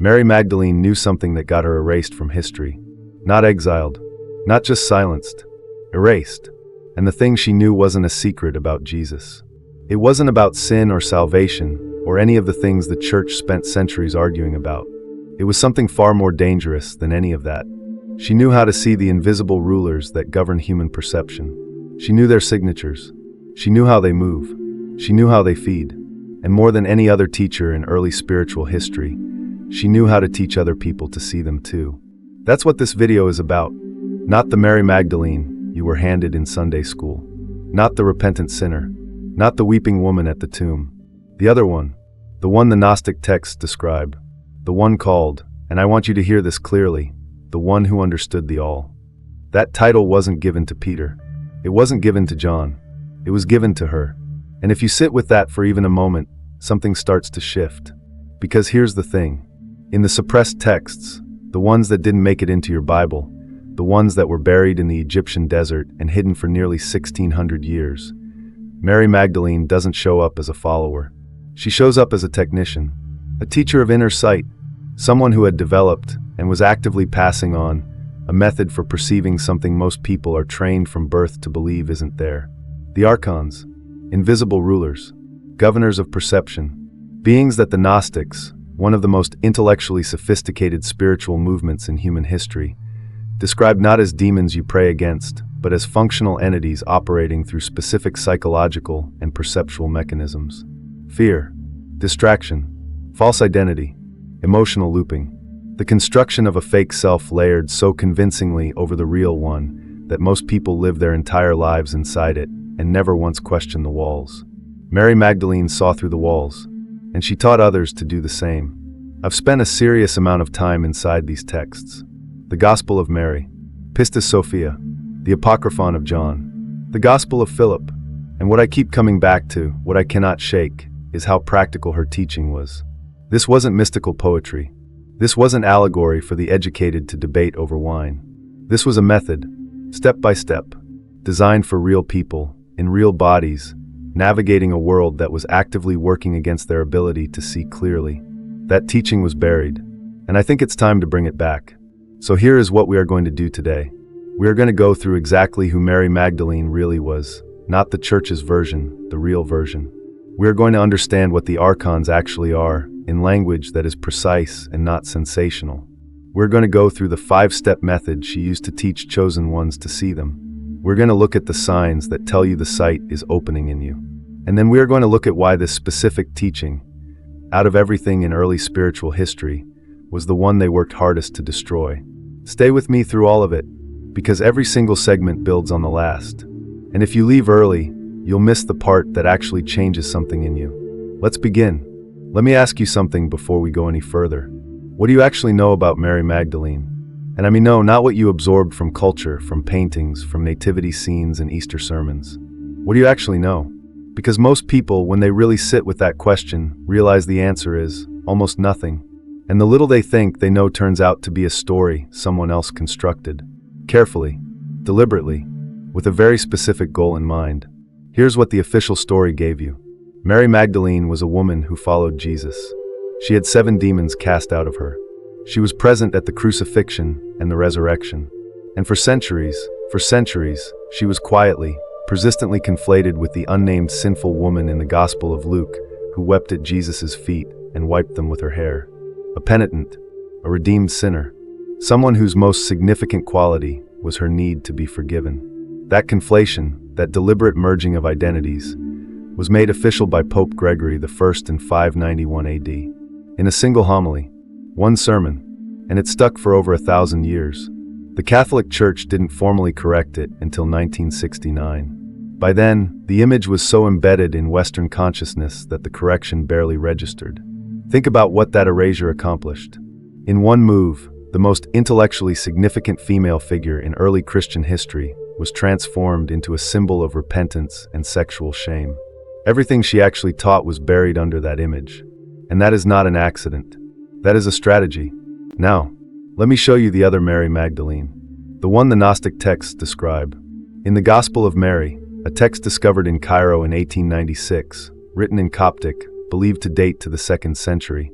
Mary Magdalene knew something that got her erased from history. Not exiled, not just silenced, erased. And the thing she knew wasn't a secret about Jesus. It wasn't about sin or salvation, or any of the things the church spent centuries arguing about. It was something far more dangerous than any of that. She knew how to see the invisible rulers that govern human perception. She knew their signatures. She knew how they move. She knew how they feed. And more than any other teacher in early spiritual history, she knew how to teach other people to see them too. That's what this video is about. Not the Mary Magdalene you were handed in Sunday school. Not the repentant sinner. Not the weeping woman at the tomb. The other one. The one the Gnostic texts describe. The one called, and I want you to hear this clearly, the one who understood the all. That title wasn't given to Peter. It wasn't given to John. It was given to her. And if you sit with that for even a moment, something starts to shift. Because here's the thing. In the suppressed texts, the ones that didn't make it into your Bible, the ones that were buried in the Egyptian desert and hidden for nearly 1600 years, Mary Magdalene doesn't show up as a follower. She shows up as a technician, a teacher of inner sight, someone who had developed and was actively passing on a method for perceiving something most people are trained from birth to believe isn't there. The Archons, invisible rulers, governors of perception, beings that the Gnostics, one of the most intellectually sophisticated spiritual movements in human history, described not as demons you pray against, but as functional entities operating through specific psychological and perceptual mechanisms. Fear, distraction, false identity, emotional looping, the construction of a fake self layered so convincingly over the real one that most people live their entire lives inside it and never once question the walls. Mary Magdalene saw through the walls, and she taught others to do the same. I've spent a serious amount of time inside these texts. The Gospel of Mary, Pistis Sophia, the Apocryphon of John, the Gospel of Philip, and what I keep coming back to, what I cannot shake, is how practical her teaching was. This wasn't mystical poetry. This wasn't allegory for the educated to debate over wine. This was a method, step by step, designed for real people, in real bodies, navigating a world that was actively working against their ability to see clearly. That teaching was buried, and I think it's time to bring it back. So here is what we are going to do today. We are going to go through exactly who Mary Magdalene really was, not the church's version, the real version. We are going to understand what the Archons actually are, in language that is precise and not sensational. We're going to go through the 5-step method she used to teach chosen ones to see them. We're going to look at the signs that tell you the sight is opening in you. And then we are going to look at why this specific teaching, out of everything in early spiritual history, was the one they worked hardest to destroy. Stay with me through all of it, because every single segment builds on the last. And if you leave early, you'll miss the part that actually changes something in you. Let's begin. Let me ask you something before we go any further. What do you actually know about Mary Magdalene? And I mean, no, not what you absorbed from culture, from paintings, from nativity scenes and Easter sermons. What do you actually know? Because most people, when they really sit with that question, realize the answer is almost nothing. And the little they think they know turns out to be a story someone else constructed. Carefully, deliberately, with a very specific goal in mind. Here's what the official story gave you. Mary Magdalene was a woman who followed Jesus. She had 7 demons cast out of her. She was present at the crucifixion and the resurrection. And for centuries, she was quietly, persistently conflated with the unnamed sinful woman in the Gospel of Luke who wept at Jesus' feet and wiped them with her hair. A penitent, a redeemed sinner, someone whose most significant quality was her need to be forgiven. That conflation, that deliberate merging of identities, was made official by Pope Gregory I in 591 AD. In a single homily, one sermon, and it stuck for over 1,000 years. The Catholic Church didn't formally correct it until 1969. By then, the image was so embedded in Western consciousness that the correction barely registered. Think about what that erasure accomplished. In one move, the most intellectually significant female figure in early Christian history was transformed into a symbol of repentance and sexual shame. Everything she actually taught was buried under that image. And that is not an accident. That is a strategy. Now, let me show you the other Mary Magdalene, the one the Gnostic texts describe. In the Gospel of Mary, a text discovered in Cairo in 1896, written in Coptic, believed to date to the 2nd century,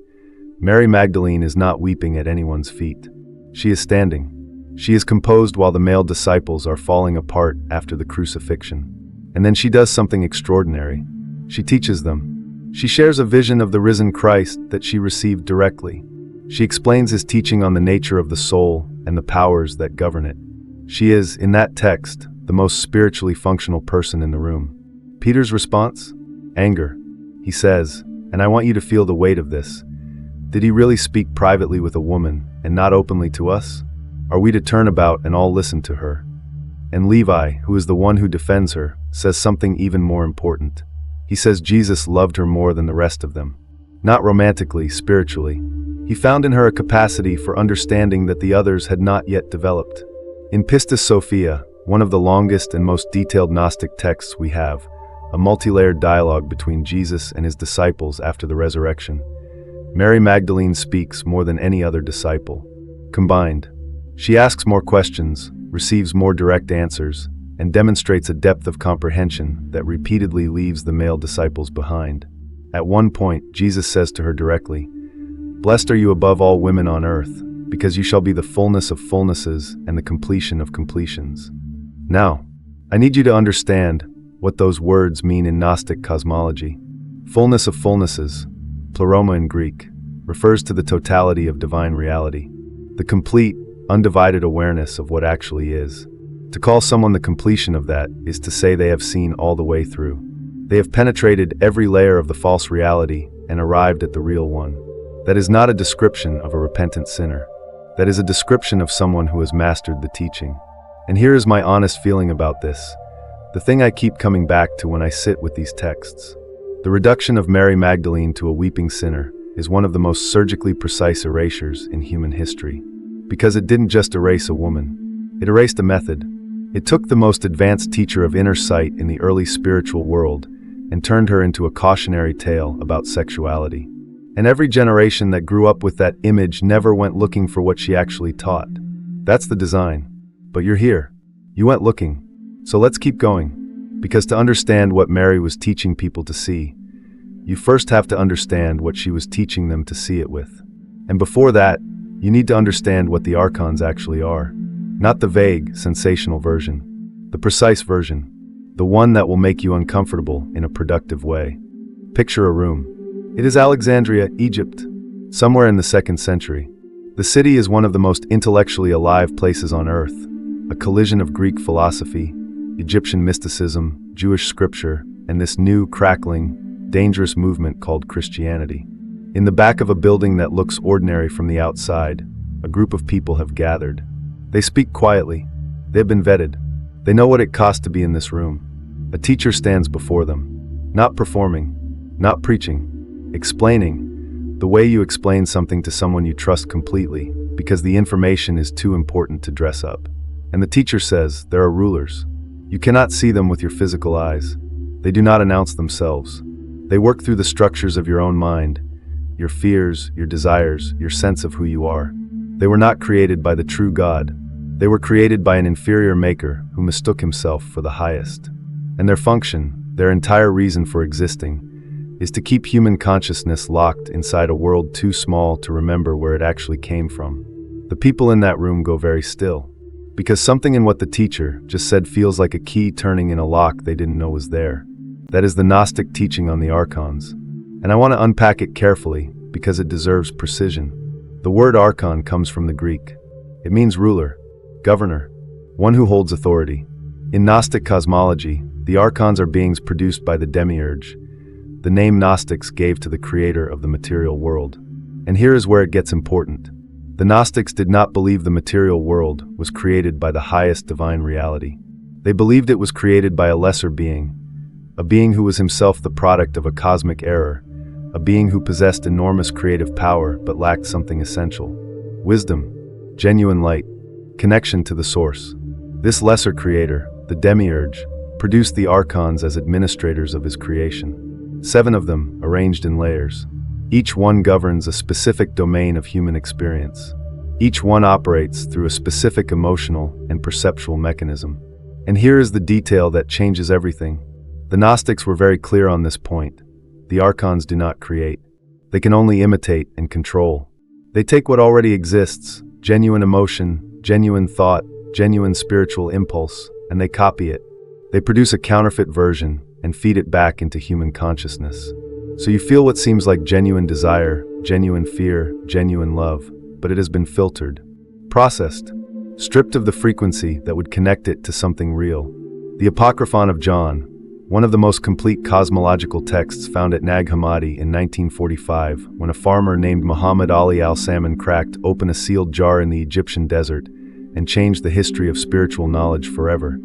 Mary Magdalene is not weeping at anyone's feet. She is standing. She is composed while the male disciples are falling apart after the crucifixion. And then she does something extraordinary. She teaches them. She shares a vision of the risen Christ that she received directly. She explains his teaching on the nature of the soul and the powers that govern it. She is, in that text, the most spiritually functional person in the room. Peter's response? Anger. He says, and I want you to feel the weight of this. Did he really speak privately with a woman and not openly to us? Are we to turn about and all listen to her? And Levi, who is the one who defends her, says something even more important. He says Jesus loved her more than the rest of them. Not romantically, spiritually. He found in her a capacity for understanding that the others had not yet developed. In Pistis Sophia, one of the longest and most detailed Gnostic texts we have, a multi-layered dialogue between Jesus and his disciples after the resurrection, Mary Magdalene speaks more than any other disciple. Combined, she asks more questions, receives more direct answers, and demonstrates a depth of comprehension that repeatedly leaves the male disciples behind. At one point, Jesus says to her directly, "Blessed are you above all women on earth, because you shall be the fullness of fullnesses and the completion of completions." Now, I need you to understand what those words mean in Gnostic cosmology. Fullness of fullnesses, pleroma in Greek, refers to the totality of divine reality, the complete, undivided awareness of what actually is. To call someone the completion of that is to say they have seen all the way through. They have penetrated every layer of the false reality and arrived at the real one. That is not a description of a repentant sinner. That is a description of someone who has mastered the teaching. And here is my honest feeling about this, the thing I keep coming back to when I sit with these texts. The reduction of Mary Magdalene to a weeping sinner is one of the most surgically precise erasures in human history. Because it didn't just erase a woman. It erased a method. It took the most advanced teacher of inner sight in the early spiritual world and turned her into a cautionary tale about sexuality. And every generation that grew up with that image never went looking for what she actually taught. That's the design. But you're here. You went looking. So let's keep going. Because to understand what Mary was teaching people to see, you first have to understand what she was teaching them to see it with. And before that, you need to understand what the Archons actually are. Not the vague, sensational version. The precise version. The one that will make you uncomfortable in a productive way. Picture a room. It is Alexandria, Egypt, somewhere in the 2nd century. The city is one of the most intellectually alive places on earth, a collision of Greek philosophy, Egyptian mysticism, Jewish scripture, and this new, crackling, dangerous movement called Christianity. In the back of a building that looks ordinary from the outside, a group of people have gathered. They speak quietly. They have been vetted. They know what it costs to be in this room. A teacher stands before them, not performing, not preaching, explaining, the way you explain something to someone you trust completely, because the information is too important to dress up. And the teacher says, there are rulers. You cannot see them with your physical eyes. They do not announce themselves. They work through the structures of your own mind, your fears, your desires, your sense of who you are. They were not created by the true God. They were created by an inferior maker who mistook himself for the highest. And their function, their entire reason for existing, is to keep human consciousness locked inside a world too small to remember where it actually came from. The people in that room go very still, because something in what the teacher just said feels like a key turning in a lock they didn't know was there. That is the Gnostic teaching on the Archons. And I want to unpack it carefully because it deserves precision. The word Archon comes from the Greek. It means ruler, governor, one who holds authority. In Gnostic cosmology, the Archons are beings produced by the Demiurge, the name Gnostics gave to the creator of the material world. And here is where it gets important. The Gnostics did not believe the material world was created by the highest divine reality. They believed it was created by a lesser being, a being who was himself the product of a cosmic error, a being who possessed enormous creative power but lacked something essential: wisdom, genuine light, connection to the source. This lesser creator, the Demiurge, produced the Archons as administrators of his creation. 7 of them, arranged in layers. Each one governs a specific domain of human experience. Each one operates through a specific emotional and perceptual mechanism. And here is the detail that changes everything. The Gnostics were very clear on this point. The Archons do not create. They can only imitate and control. They take what already exists, genuine emotion, genuine thought, genuine spiritual impulse, and they copy it. They produce a counterfeit version and feed it back into human consciousness. So you feel what seems like genuine desire, genuine fear, genuine love, but it has been filtered, processed, stripped of the frequency that would connect it to something real. The Apocryphon of John, one of the most complete cosmological texts found at Nag Hammadi in 1945, when a farmer named Muhammad Ali al-Salman cracked open a sealed jar in the Egyptian desert and changed the history of spiritual knowledge forever,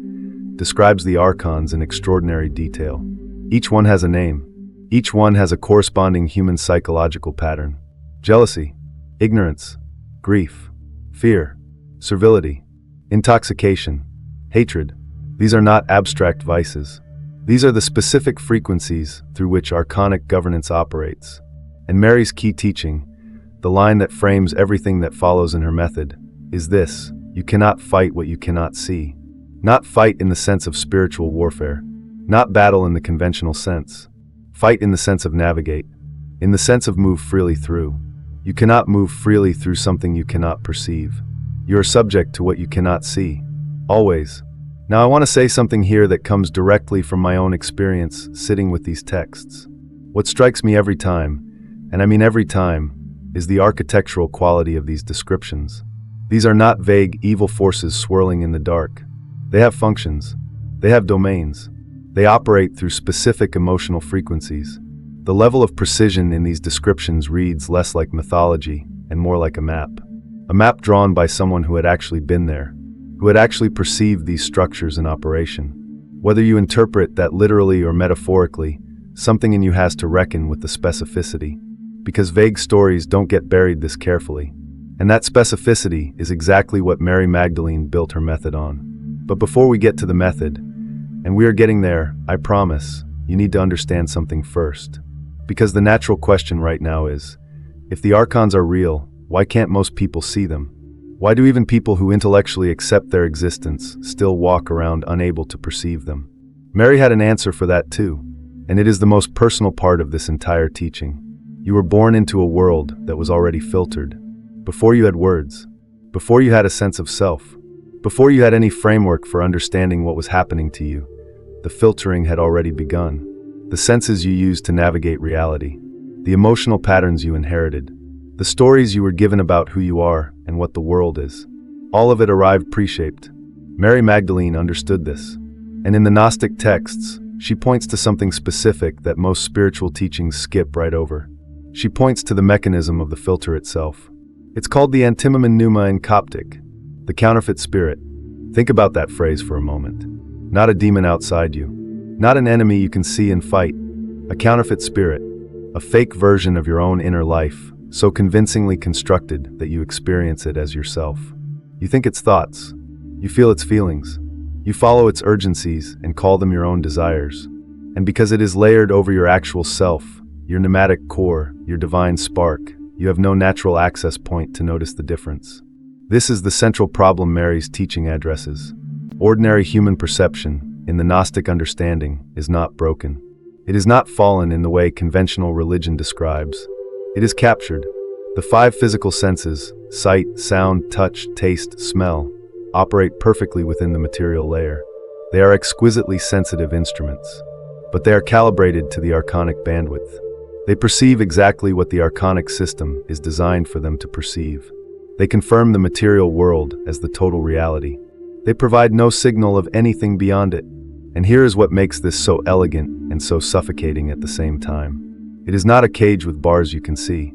describes the Archons in extraordinary detail. Each one has a name. Each one has a corresponding human psychological pattern. Jealousy, ignorance, grief, fear, servility, intoxication, hatred. These are not abstract vices. These are the specific frequencies through which archonic governance operates. And Mary's key teaching, the line that frames everything that follows in her method, is this: you cannot fight what you cannot see. Not fight in the sense of spiritual warfare. Not battle in the conventional sense. Fight in the sense of navigate. In the sense of move freely through. You cannot move freely through something you cannot perceive. You are subject to what you cannot see. Always. Now I want to say something here that comes directly from my own experience sitting with these texts. What strikes me every time, and I mean every time, is the architectural quality of these descriptions. These are not vague evil forces swirling in the dark. They have functions. They have domains. They operate through specific emotional frequencies. The level of precision in these descriptions reads less like mythology and more like a map. A map drawn by someone who had actually been there, who had actually perceived these structures in operation. Whether you interpret that literally or metaphorically, something in you has to reckon with the specificity, because vague stories don't get buried this carefully. And that specificity is exactly what Mary Magdalene built her method on. But before we get to the method, and we are getting there, I promise, you need to understand something first. Because the natural question right now is, if the Archons are real, why can't most people see them? Why do even people who intellectually accept their existence still walk around unable to perceive them? Mary had an answer for that too, and it is the most personal part of this entire teaching. You were born into a world that was already filtered. Before you had words, before you had a sense of self, before you had any framework for understanding what was happening to you, the filtering had already begun. The senses you used to navigate reality, the emotional patterns you inherited, the stories you were given about who you are and what the world is. All of it arrived pre-shaped. Mary Magdalene understood this. And in the Gnostic texts, she points to something specific that most spiritual teachings skip right over. She points to the mechanism of the filter itself. It's called the antimamen pneuma in Coptic, the counterfeit spirit. Think about that phrase for a moment. Not a demon outside you. Not an enemy you can see and fight. A counterfeit spirit. A fake version of your own inner life, so convincingly constructed that you experience it as yourself. You think its thoughts. You feel its feelings. You follow its urgencies and call them your own desires. And because it is layered over your actual self, your pneumatic core, your divine spark, you have no natural access point to notice the difference. This is the central problem Mary's teaching addresses. Ordinary human perception, in the Gnostic understanding, is not broken. It is not fallen in the way conventional religion describes. It is captured. The five physical senses, sight, sound, touch, taste, smell, operate perfectly within the material layer. They are exquisitely sensitive instruments, but they are calibrated to the archonic bandwidth. They perceive exactly what the archonic system is designed for them to perceive. They confirm the material world as the total reality. They provide no signal of anything beyond it. And here is what makes this so elegant and so suffocating at the same time. It is not a cage with bars you can see.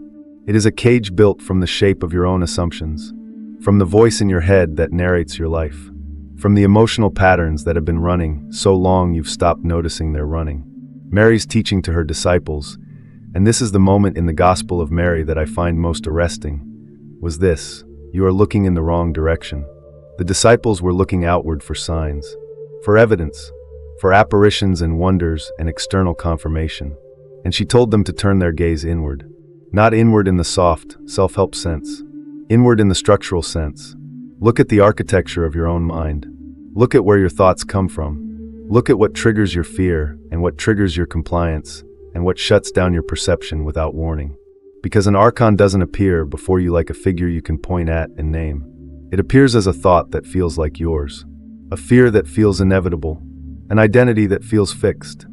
It is a cage built from the shape of your own assumptions, from the voice in your head that narrates your life, from the emotional patterns that have been running so long you've stopped noticing they're running. Mary's teaching to her disciples, and this is the moment in the Gospel of Mary that I find most arresting, was this: you are looking in the wrong direction. The disciples were looking outward for signs, for evidence, for apparitions and wonders and external confirmation. And she told them to turn their gaze inward. Not inward in the soft, self-help sense. Inward in the structural sense. Look at the architecture of your own mind. Look at where your thoughts come from. Look at what triggers your fear and what triggers your compliance and what shuts down your perception without warning. Because an Archon doesn't appear before you like a figure you can point at and name. It appears as a thought that feels like yours, a fear that feels inevitable, an identity that feels fixed,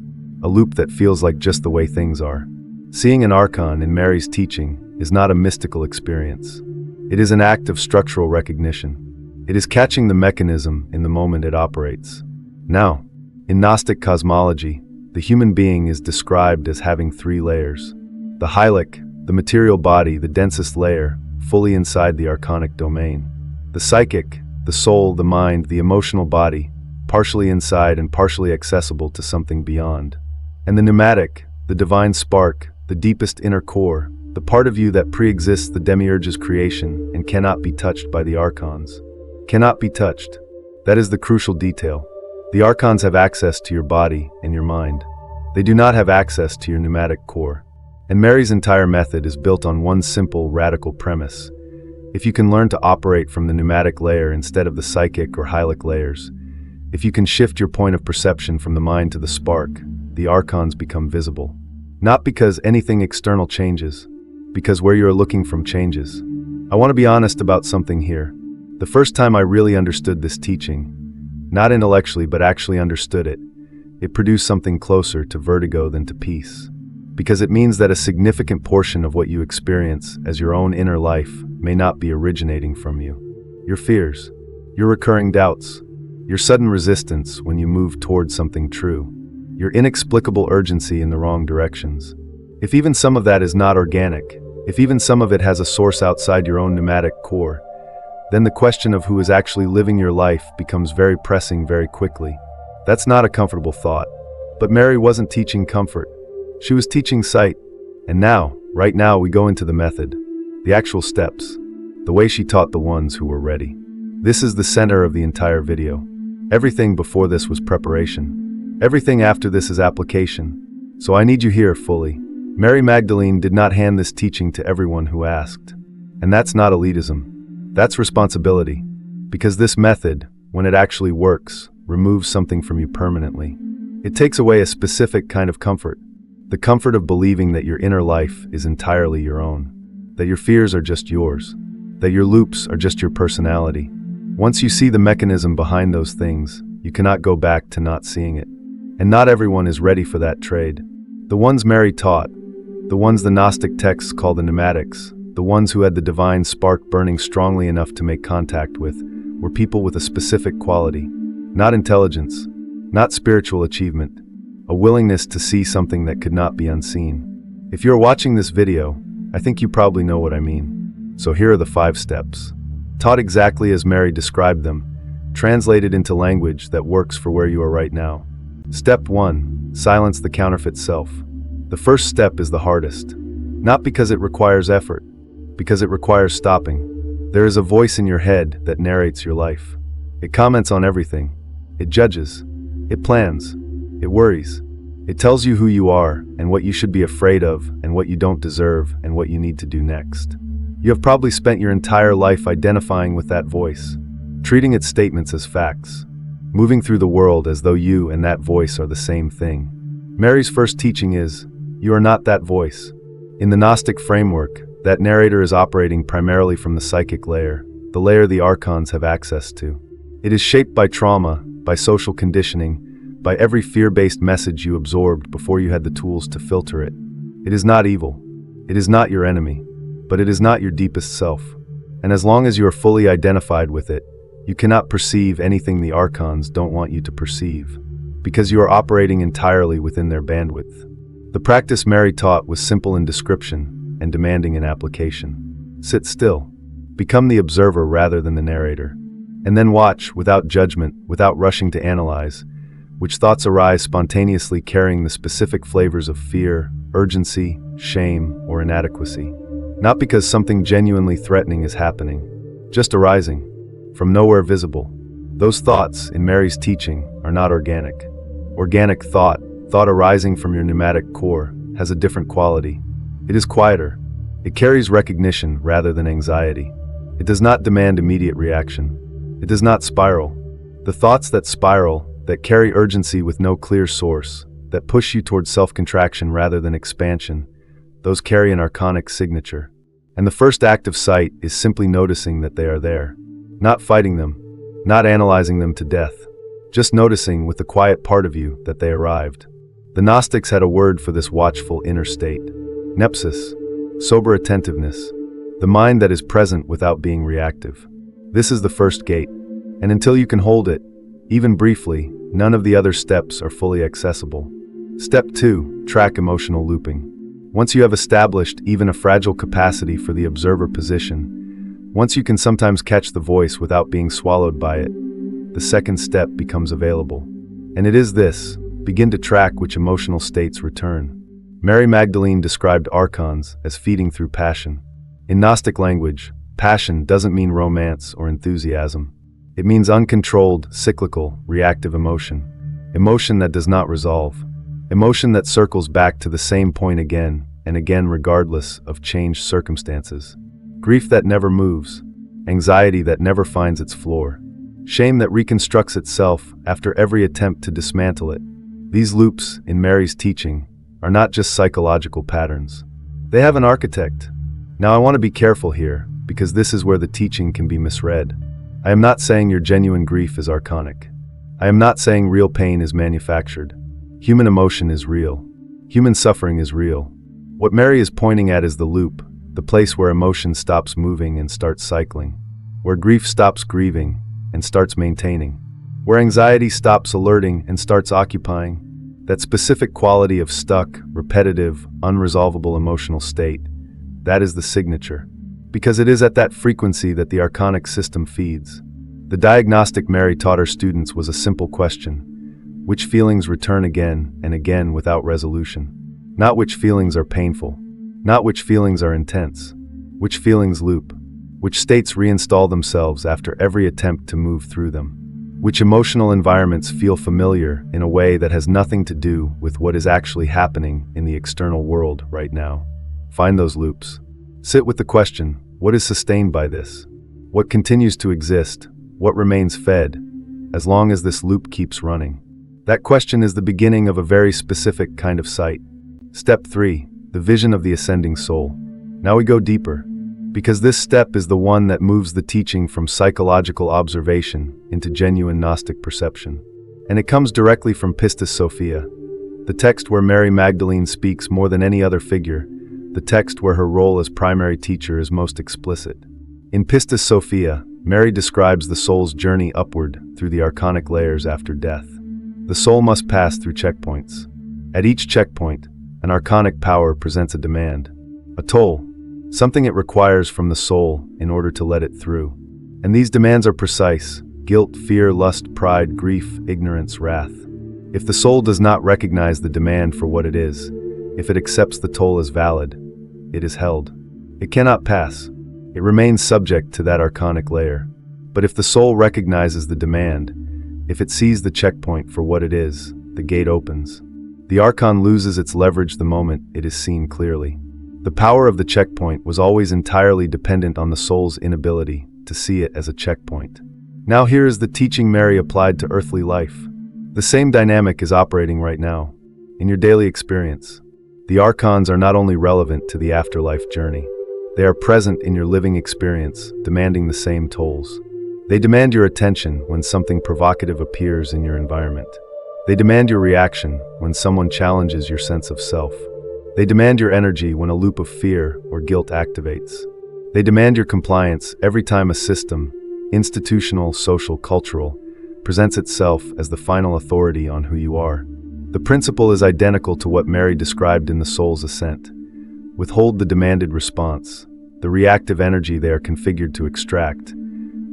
a loop that feels like just the way things are. Seeing an Archon in Mary's teaching is not a mystical experience. It is an act of structural recognition. It is catching the mechanism in the moment it operates. Now, in Gnostic cosmology, the human being is described as having 3 layers. The Hylic, the material body, the densest layer, fully inside the archonic domain. The psychic, the soul, the mind, the emotional body, partially inside and partially accessible to something beyond. And the pneumatic, the divine spark, the deepest inner core, the part of you that pre-exists the demiurge's creation and cannot be touched by the Archons. Cannot be touched. That is the crucial detail. The Archons have access to your body and your mind. They do not have access to your pneumatic core. And Mary's entire method is built on one simple, radical premise. If you can learn to operate from the pneumatic layer instead of the psychic or hylic layers, if you can shift your point of perception from the mind to the spark, the Archons become visible. Not because anything external changes, because where you are looking from changes. I want to be honest about something here. The first time I really understood this teaching, not intellectually but actually understood it, it produced something closer to vertigo than to peace. Because it means that a significant portion of what you experience as your own inner life may not be originating from you. Your fears, your recurring doubts, your sudden resistance when you move towards something true, your inexplicable urgency in the wrong directions. If even some of that is not organic, if even some of it has a source outside your own pneumatic core, then the question of who is actually living your life becomes very pressing very quickly. That's not a comfortable thought. But Mary wasn't teaching comfort. She was teaching sight. And now, right now, we go into the method, the actual steps, the way she taught the ones who were ready. This is the center of the entire video. Everything before this was preparation. Everything after this is application. So I need you here fully. Mary Magdalene did not hand this teaching to everyone who asked. And that's not elitism. That's responsibility. Because this method, when it actually works, removes something from you permanently. It takes away a specific kind of comfort. The comfort of believing that your inner life is entirely your own. That your fears are just yours. That your loops are just your personality. Once you see the mechanism behind those things, you cannot go back to not seeing it. And not everyone is ready for that trade. The ones Mary taught, the ones the Gnostic texts call the pneumatics, the ones who had the divine spark burning strongly enough to make contact with, were people with a specific quality. Not intelligence, not spiritual achievement, a willingness to see something that could not be unseen. If you're watching this video, I think you probably know what I mean. So here are the 5 steps. Taught exactly as Mary described them, translated into language that works for where you are right now. Step 1. Silence the counterfeit self. The first step is the hardest. Not because it requires effort, because it requires stopping. There is a voice in your head that narrates your life. It comments on everything. It judges. It plans. It worries. It tells you who you are and what you should be afraid of and what you don't deserve and what you need to do next. You have probably spent your entire life identifying with that voice, treating its statements as facts, moving through the world as though you and that voice are the same thing. Mary's first teaching is, you are not that voice. In the Gnostic framework, that narrator is operating primarily from the psychic layer, the layer the Archons have access to. It is shaped by trauma, by social conditioning, by every fear-based message you absorbed before you had the tools to filter it. It is not evil. It is not your enemy. But it is not your deepest self. And as long as you are fully identified with it, you cannot perceive anything the Archons don't want you to perceive, because you are operating entirely within their bandwidth. The practice Mary taught was simple in description and demanding in application. Sit still. Become the observer rather than the narrator. And then watch, without judgment, without rushing to analyze, which thoughts arise spontaneously carrying the specific flavors of fear, urgency, shame, or inadequacy. Not because something genuinely threatening is happening, just arising, from nowhere visible. Those thoughts, in Mary's teaching, are not organic. Organic thought arising from your pneumatic core, has a different quality. It is quieter. It carries recognition rather than anxiety. It does not demand immediate reaction. It does not spiral. The thoughts that spiral, that carry urgency with no clear source, that push you towards self-contraction rather than expansion, those carry an archonic signature. And the first act of sight is simply noticing that they are there. Not fighting them, not analyzing them to death, just noticing with the quiet part of you that they arrived. The Gnostics had a word for this watchful inner state. Nepsis, sober attentiveness, the mind that is present without being reactive. This is the first gate, and until you can hold it, even briefly, none of the other steps are fully accessible. Step 2, track emotional looping. Once you have established even a fragile capacity for the observer position, once you can sometimes catch the voice without being swallowed by it, the second step becomes available. And it is this: begin to track which emotional states return. Mary Magdalene described Archons as feeding through passion. In Gnostic language, passion doesn't mean romance or enthusiasm. It means uncontrolled, cyclical, reactive emotion. Emotion that does not resolve. Emotion that circles back to the same point again and again regardless of changed circumstances. Grief that never moves. Anxiety that never finds its floor. Shame that reconstructs itself after every attempt to dismantle it. These loops, in Mary's teaching, are not just psychological patterns. They have an architect. Now I want to be careful here, because this is where the teaching can be misread. I am not saying your genuine grief is archonic. I am not saying real pain is manufactured. Human emotion is real. Human suffering is real. What Mary is pointing at is the loop, the place where emotion stops moving and starts cycling, where grief stops grieving and starts maintaining, where anxiety stops alerting and starts occupying. That specific quality of stuck, repetitive, unresolvable emotional state, that is the signature. Because it is at that frequency that the archonic system feeds. The diagnostic Mary taught her students was a simple question: which feelings return again and again without resolution? Not which feelings are painful, not which feelings are intense, which feelings loop, which states reinstall themselves after every attempt to move through them, which emotional environments feel familiar in a way that has nothing to do with what is actually happening in the external world right now. Find those loops. Sit with the question: what is sustained by this? What continues to exist? What remains fed, as long as this loop keeps running? That question is the beginning of a very specific kind of sight. Step 3, the vision of the ascending soul. Now we go deeper, because this step is the one that moves the teaching from psychological observation into genuine Gnostic perception. And it comes directly from Pistis Sophia, the text where Mary Magdalene speaks more than any other figure, the text where her role as primary teacher is most explicit. In Pistis Sophia, Mary describes the soul's journey upward through the archonic layers after death. The soul must pass through checkpoints. At each checkpoint, an archonic power presents a demand, a toll, something it requires from the soul in order to let it through. And these demands are precise: guilt, fear, lust, pride, grief, ignorance, wrath. If the soul does not recognize the demand for what it is, if it accepts the toll as valid, it is held. It cannot pass. It remains subject to that archonic layer. But if the soul recognizes the demand, if it sees the checkpoint for what it is, the gate opens. The Archon loses its leverage the moment it is seen clearly. The power of the checkpoint was always entirely dependent on the soul's inability to see it as a checkpoint. Now here is the teaching Mary applied to earthly life. The same dynamic is operating right now, in your daily experience. The Archons are not only relevant to the afterlife journey, they are present in your living experience, demanding the same tolls. They demand your attention when something provocative appears in your environment. They demand your reaction when someone challenges your sense of self. They demand your energy when a loop of fear or guilt activates. They demand your compliance every time a system, institutional, social, cultural, presents itself as the final authority on who you are. The principle is identical to what Mary described in the soul's ascent. Withhold the demanded response, the reactive energy they are configured to extract,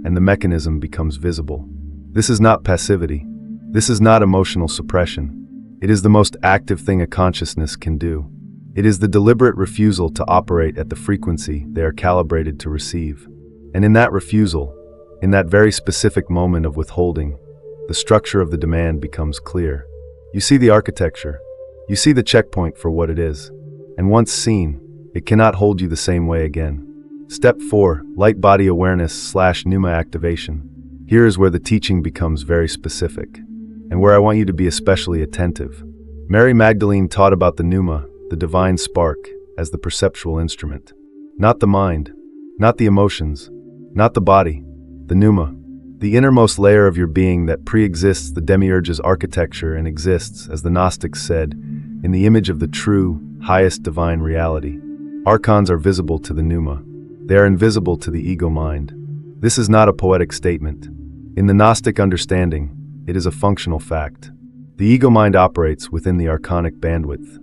and the mechanism becomes visible. This is not passivity. This is not emotional suppression. It is the most active thing a consciousness can do. It is the deliberate refusal to operate at the frequency they are calibrated to receive. And in that refusal, in that very specific moment of withholding, the structure of the demand becomes clear. You see the architecture. You see the checkpoint for what it is. And once seen, it cannot hold you the same way again. Step 4, light body awareness/pneuma activation. Here is where the teaching becomes very specific, and where I want you to be especially attentive. Mary Magdalene taught about the pneuma, the divine spark, as the perceptual instrument. Not the mind, not the emotions, not the body, the pneuma, the innermost layer of your being that pre-exists the demiurge's architecture and exists, as the Gnostics said, in the image of the true, highest divine reality. Archons are visible to the pneuma. They are invisible to the ego mind. This is not a poetic statement. In the Gnostic understanding, it is a functional fact. The ego mind operates within the archonic bandwidth.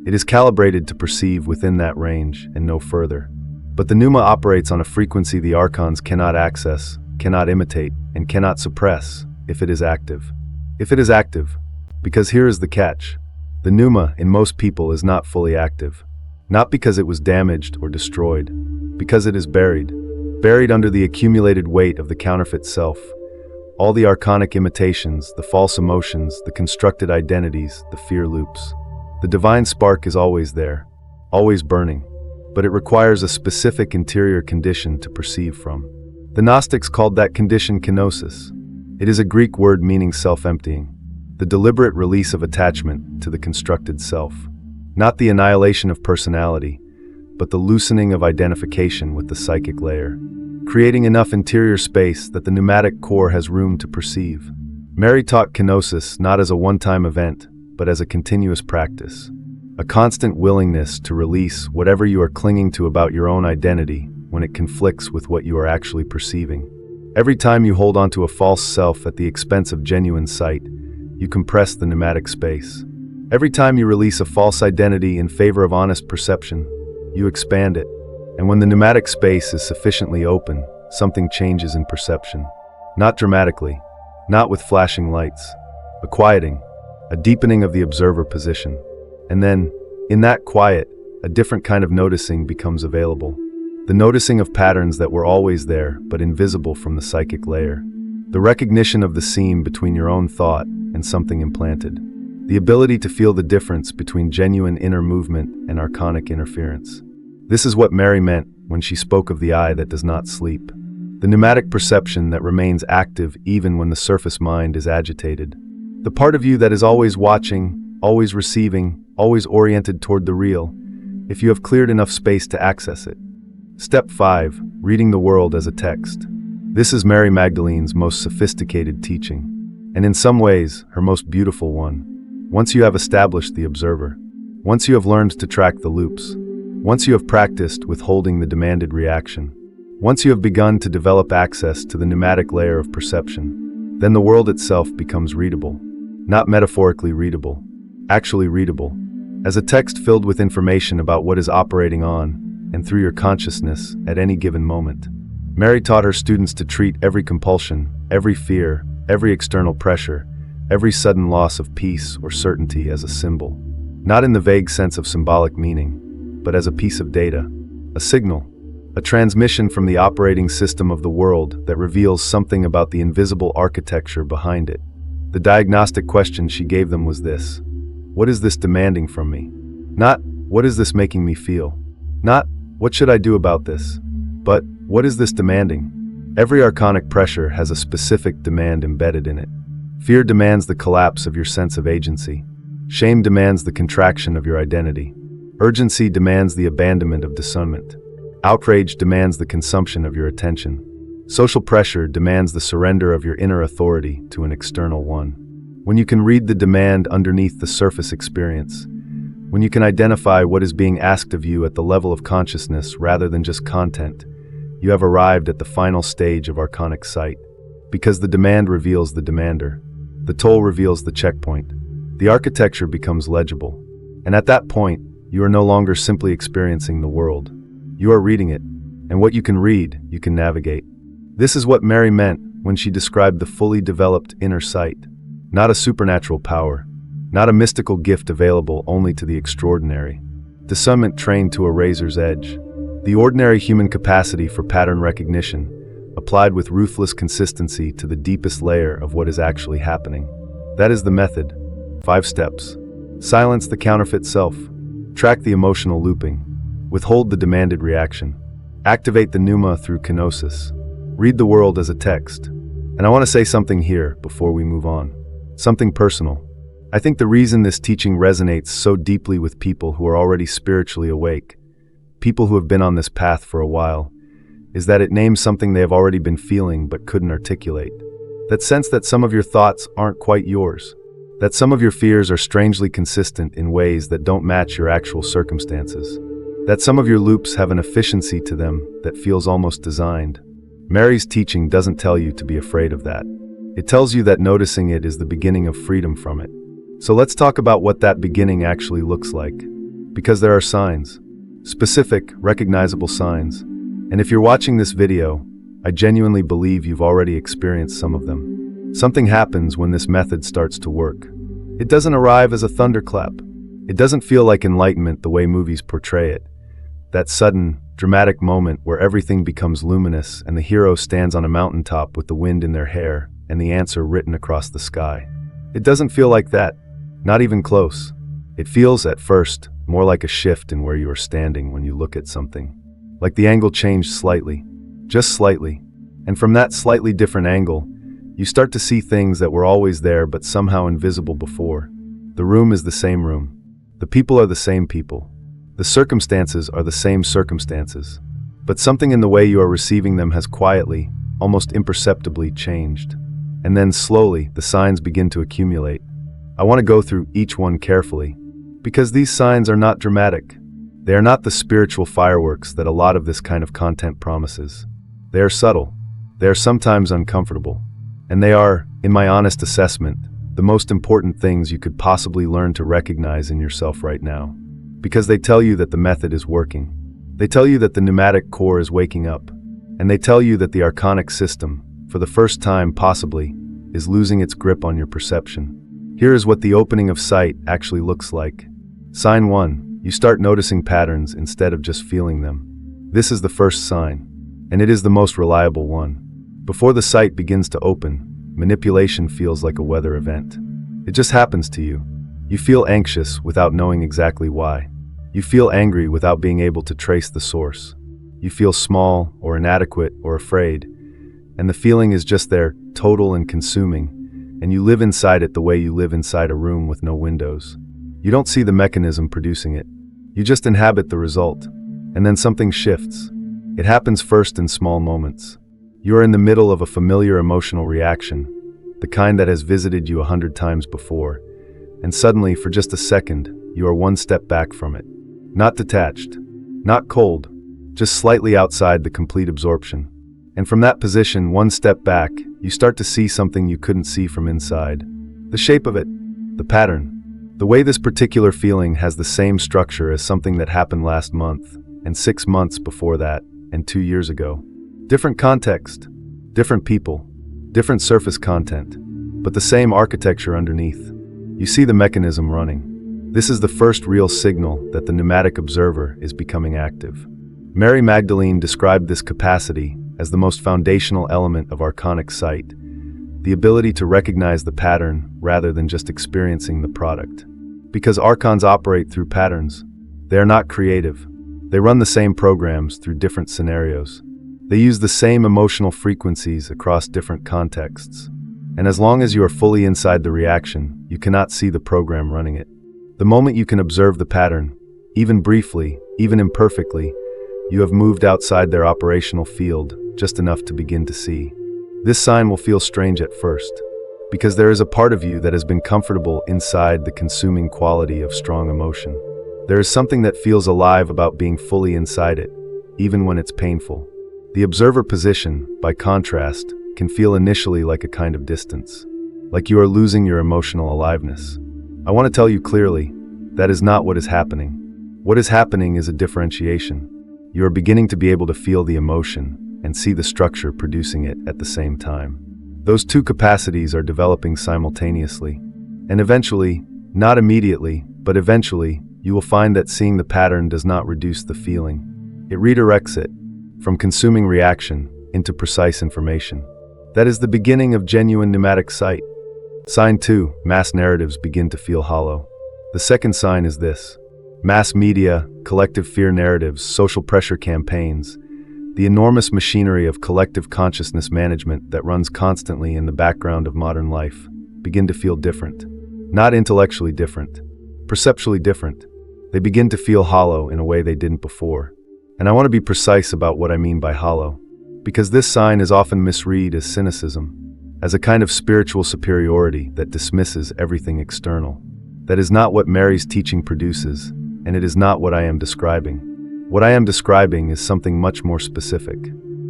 It is calibrated to perceive within that range and no further. But the pneuma operates on a frequency the archons cannot access, cannot imitate, and cannot suppress if it is active. If it is active, because here is the catch. The pneuma in most people is not fully active. Not because it was damaged or destroyed, because it is buried under the accumulated weight of the counterfeit self. All the archonic imitations, the false emotions, the constructed identities, the fear loops. The divine spark is always there, always burning, but it requires a specific interior condition to perceive from. The Gnostics called that condition kenosis. It is a Greek word meaning self-emptying, the deliberate release of attachment to the constructed self. Not the annihilation of personality, but the loosening of identification with the psychic layer, creating enough interior space that the pneumatic core has room to perceive. Mary taught kenosis not as a one-time event, but as a continuous practice. A constant willingness to release whatever you are clinging to about your own identity when it conflicts with what you are actually perceiving. Every time you hold onto a false self at the expense of genuine sight, you compress the pneumatic space. Every time you release a false identity in favor of honest perception, you expand it. And when the pneumatic space is sufficiently open, something changes in perception. Not dramatically, not with flashing lights. A quieting, a deepening of the observer position. And then, in that quiet, a different kind of noticing becomes available. The noticing of patterns that were always there, but invisible from the psychic layer. The recognition of the seam between your own thought and something implanted. The ability to feel the difference between genuine inner movement and archonic interference. This is what Mary meant when she spoke of the eye that does not sleep. The pneumatic perception that remains active even when the surface mind is agitated. The part of you that is always watching, always receiving, always oriented toward the real, if you have cleared enough space to access it. Step 5. Reading the world as a text. This is Mary Magdalene's most sophisticated teaching, and in some ways, her most beautiful one. Once you have established the observer, once you have learned to track the loops, once you have practiced withholding the demanded reaction, once you have begun to develop access to the pneumatic layer of perception, then the world itself becomes readable. Not metaphorically readable, actually readable, as a text filled with information about what is operating on and through your consciousness at any given moment. Mary taught her students to treat every compulsion, every fear, every external pressure, every sudden loss of peace or certainty as a symbol. Not in the vague sense of symbolic meaning, but as a piece of data, a signal, a transmission from the operating system of the world that reveals something about the invisible architecture behind it. The diagnostic question she gave them was this: what is this demanding from me? Not, what is this making me feel? Not, what should I do about this? But, what is this demanding? Every archonic pressure has a specific demand embedded in it. Fear demands the collapse of your sense of agency. Shame demands the contraction of your identity. Urgency demands the abandonment of discernment. Outrage demands the consumption of your attention. Social pressure demands the surrender of your inner authority to an external one. When you can read the demand underneath the surface experience, when you can identify what is being asked of you at the level of consciousness rather than just content, you have arrived at the final stage of archonic sight. Because the demand reveals the demander. The toll reveals the checkpoint. The architecture becomes legible. And at that point, you are no longer simply experiencing the world. You are reading it. And what you can read, you can navigate. This is what Mary meant when she described the fully developed inner sight. Not a supernatural power. Not a mystical gift available only to the extraordinary. Discernment trained to a razor's edge. The ordinary human capacity for pattern recognition, applied with ruthless consistency to the deepest layer of what is actually happening. That is the method. 5 steps. Silence the counterfeit self. Track the emotional looping. Withhold the demanded reaction. Activate the pneuma through kenosis. Read the world as a text. And I want to say something here before we move on. Something personal. I think the reason this teaching resonates so deeply with people who are already spiritually awake people who have been on this path for a while, is that it names something they have already been feeling but couldn't articulate. That sense that some of your thoughts aren't quite yours. That some of your fears are strangely consistent in ways that don't match your actual circumstances. That some of your loops have an efficiency to them that feels almost designed. Mary's teaching doesn't tell you to be afraid of that. It tells you that noticing it is the beginning of freedom from it. So let's talk about what that beginning actually looks like. Because there are signs. Specific, recognizable signs. And if you're watching this video, I genuinely believe you've already experienced some of them. Something happens when this method starts to work. It doesn't arrive as a thunderclap. It doesn't feel like enlightenment the way movies portray it. That sudden, dramatic moment where everything becomes luminous and the hero stands on a mountaintop with the wind in their hair and the answer written across the sky. It doesn't feel like that, not even close. It feels, at first, more like a shift in where you are standing when you look at something. Like the angle changed slightly, just slightly, and from that slightly different angle, you start to see things that were always there but somehow invisible before. The room is the same room. The people are the same people. The circumstances are the same circumstances. But something in the way you are receiving them has quietly, almost imperceptibly changed. And then slowly, the signs begin to accumulate. I want to go through each one carefully, because these signs are not dramatic. They are not the spiritual fireworks that a lot of this kind of content promises. They are subtle. They are sometimes uncomfortable. And they are, in my honest assessment, the most important things you could possibly learn to recognize in yourself right now. Because they tell you that the method is working. They tell you that the pneumatic core is waking up. And they tell you that the archonic system, for the first time possibly, is losing its grip on your perception. Here is what the opening of sight actually looks like. Sign 1. You start noticing patterns instead of just feeling them. This is the first sign, and it is the most reliable one. Before the sight begins to open, manipulation feels like a weather event. It just happens to you. You feel anxious without knowing exactly why. You feel angry without being able to trace the source. You feel small or inadequate or afraid, and the feeling is just there, total and consuming, and you live inside it the way you live inside a room with no windows. You don't see the mechanism producing it. You just inhabit the result. And then something shifts. It happens first in small moments. You are in the middle of a familiar emotional reaction, the kind that has visited you 100 times before, and suddenly, for just a second, you are one step back from it. Not detached, not cold, just slightly outside the complete absorption. And from that position, one step back, you start to see something you couldn't see from inside. The shape of it, the pattern, the way this particular feeling has the same structure as something that happened last month, and 6 months before that, and 2 years ago. Different context, different people, different surface content, but the same architecture underneath. You see the mechanism running. This is the first real signal that the pneumatic observer is becoming active. Mary Magdalene described this capacity as the most foundational element of archonic sight, the ability to recognize the pattern rather than just experiencing the product. Because Archons operate through patterns, they are not creative. They run the same programs through different scenarios. They use the same emotional frequencies across different contexts. And as long as you are fully inside the reaction, you cannot see the program running it. The moment you can observe the pattern, even briefly, even imperfectly, you have moved outside their operational field, just enough to begin to see. This sign will feel strange at first, because there is a part of you that has been comfortable inside the consuming quality of strong emotion. There is something that feels alive about being fully inside it, even when it's painful. The observer position, by contrast, can feel initially like a kind of distance, like you are losing your emotional aliveness. I want to tell you clearly, that is not what is happening. What is happening is a differentiation. You are beginning to be able to feel the emotion and see the structure producing it at the same time. Those two capacities are developing simultaneously. And eventually, not immediately, but eventually, you will find that seeing the pattern does not reduce the feeling. It redirects it from consuming reaction into precise information. That is the beginning of genuine pneumatic sight. Sign 2, mass narratives begin to feel hollow. The second sign is this. Mass media, collective fear narratives, social pressure campaigns, the enormous machinery of collective consciousness management that runs constantly in the background of modern life, begin to feel different. Not intellectually different, perceptually different. They begin to feel hollow in a way they didn't before. And I want to be precise about what I mean by hollow, because this sign is often misread as cynicism, as a kind of spiritual superiority that dismisses everything external. That is not what Mary's teaching produces, and it is not what I am describing. What I am describing is something much more specific.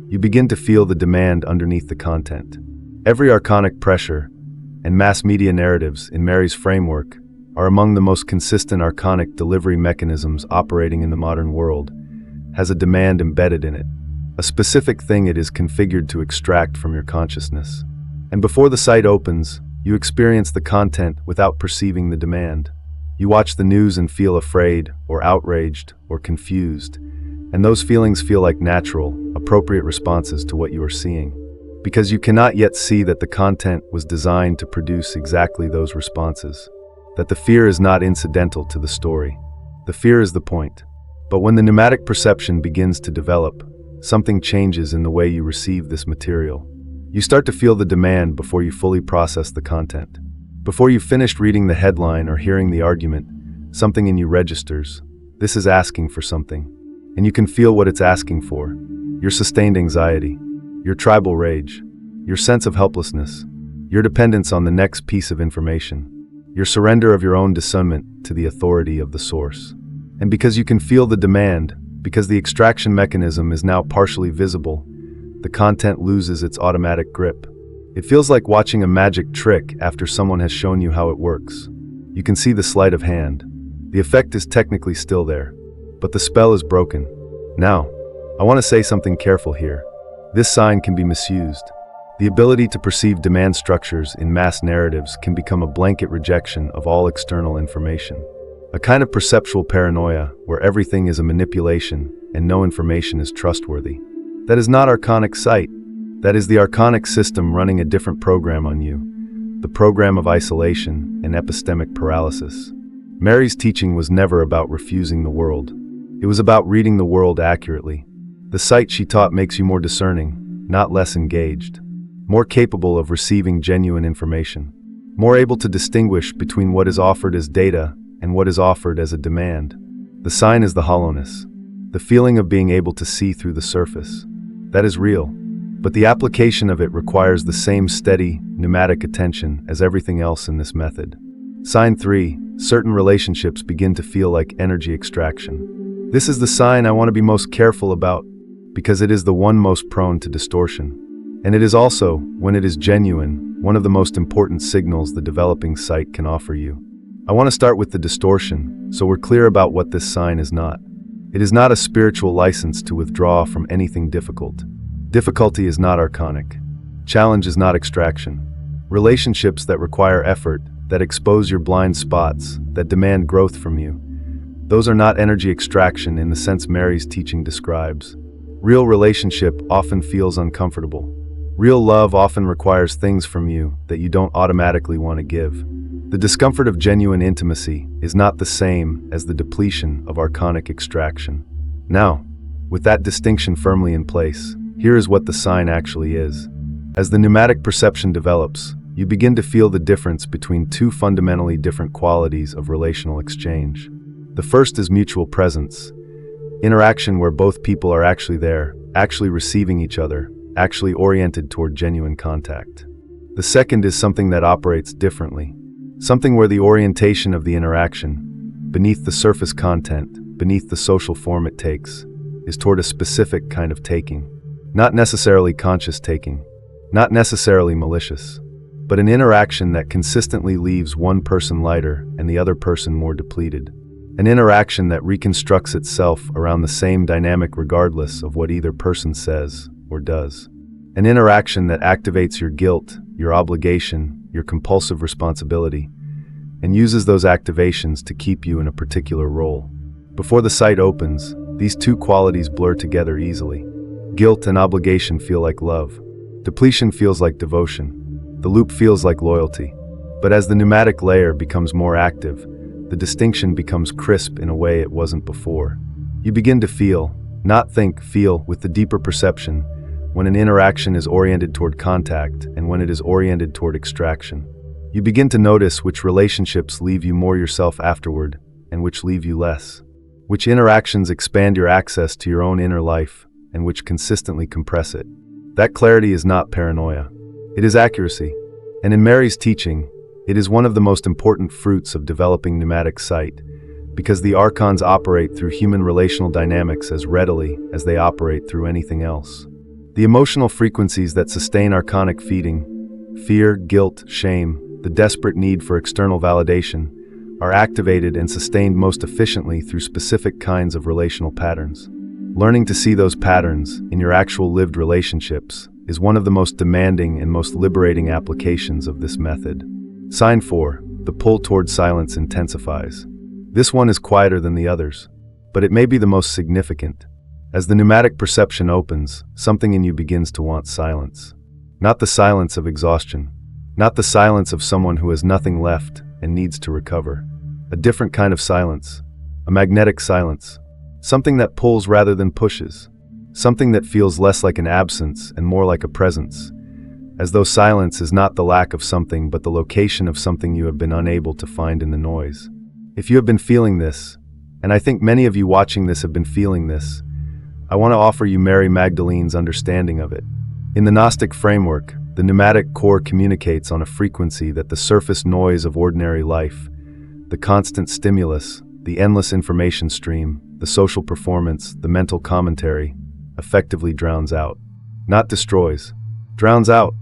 You begin to feel the demand underneath the content. Every archonic pressure and mass media narratives in Mary's framework are among the most consistent archonic delivery mechanisms operating in the modern world, has a demand embedded in it, a specific thing it is configured to extract from your consciousness. And before the site opens, you experience the content without perceiving the demand. You watch the news and feel afraid, or outraged, or confused, and those feelings feel like natural, appropriate responses to what you are seeing, because you cannot yet see that the content was designed to produce exactly those responses, that the fear is not incidental to the story. The fear is the point. But when the pneumatic perception begins to develop, something changes in the way you receive this material. You start to feel the demand before you fully process the content. Before you've finished reading the headline or hearing the argument, something in you registers. This is asking for something. And you can feel what it's asking for. Your sustained anxiety, your tribal rage, your sense of helplessness, your dependence on the next piece of information, your surrender of your own discernment to the authority of the source. And because you can feel the demand, because the extraction mechanism is now partially visible, the content loses its automatic grip. It feels like watching a magic trick after someone has shown you how it works. You can see the sleight of hand. The effect is technically still there, but the spell is broken. Now, I want to say something careful here. This sign can be misused. The ability to perceive demand structures in mass narratives can become a blanket rejection of all external information. A kind of perceptual paranoia where everything is a manipulation and no information is trustworthy. That is not archonic sight. That is the archonic system running a different program on you, the program of isolation and epistemic paralysis. Mary's teaching was never about refusing the world. It was about reading the world accurately. The sight she taught makes you more discerning, not less engaged, more capable of receiving genuine information, more able to distinguish between what is offered as data and what is offered as a demand. The sign is the hollowness, the feeling of being able to see through the surface. That is real, but the application of it requires the same steady, pneumatic attention as everything else in this method. Sign 3, certain relationships begin to feel like energy extraction. This is the sign I want to be most careful about, because it is the one most prone to distortion. And it is also, when it is genuine, one of the most important signals the developing sight can offer you. I want to start with the distortion, so we're clear about what this sign is not. It is not a spiritual license to withdraw from anything difficult. Difficulty is not archonic. Challenge is not extraction. Relationships that require effort, that expose your blind spots, that demand growth from you, those are not energy extraction in the sense Mary's teaching describes. Real relationship often feels uncomfortable. Real love often requires things from you that you don't automatically want to give. The discomfort of genuine intimacy is not the same as the depletion of archonic extraction. Now, with that distinction firmly in place, here is what the sign actually is. As the pneumatic perception develops, you begin to feel the difference between two fundamentally different qualities of relational exchange. The first is mutual presence, interaction where both people are actually there, actually receiving each other, actually oriented toward genuine contact. The second is something that operates differently. Something where the orientation of the interaction, beneath the surface content, beneath the social form it takes, is toward a specific kind of taking. Not necessarily conscious taking, not necessarily malicious, but an interaction that consistently leaves one person lighter and the other person more depleted. An interaction that reconstructs itself around the same dynamic regardless of what either person says or does. An interaction that activates your guilt, your obligation, your compulsive responsibility, and uses those activations to keep you in a particular role. Before the site opens, these two qualities blur together easily. Guilt and obligation feel like love. Depletion feels like devotion. The loop feels like loyalty. But as the pneumatic layer becomes more active, the distinction becomes crisp in a way it wasn't before. You begin to feel, not think, feel with the deeper perception when an interaction is oriented toward contact and when it is oriented toward extraction. You begin to notice which relationships leave you more yourself afterward and which leave you less. which interactions expand your access to your own inner life, and which consistently compress it. That clarity is not paranoia. It is accuracy. And in Mary's teaching, it is one of the most important fruits of developing pneumatic sight, because the Archons operate through human relational dynamics as readily as they operate through anything else. The emotional frequencies that sustain Archonic feeding, fear, guilt, shame, the desperate need for external validation, are activated and sustained most efficiently through specific kinds of relational patterns. Learning to see those patterns in your actual lived relationships is one of the most demanding and most liberating applications of this method. Sign 4. The pull toward silence intensifies. This one is quieter than the others, but it may be the most significant. As the pneumatic perception opens, something in you begins to want silence. Not the silence of exhaustion, not the silence of someone who has nothing left and needs to recover. A different kind of silence, a magnetic silence, something that pulls rather than pushes, something that feels less like an absence and more like a presence, as though silence is not the lack of something but the location of something you have been unable to find in the noise. If you have been feeling this, and I think many of you watching this have been feeling this, I want to offer you Mary Magdalene's understanding of it. In the Gnostic framework, the pneumatic core communicates on a frequency that the surface noise of ordinary life, the constant stimulus, the endless information stream, the social performance, the mental commentary, effectively drowns out. Not destroys. Drowns out.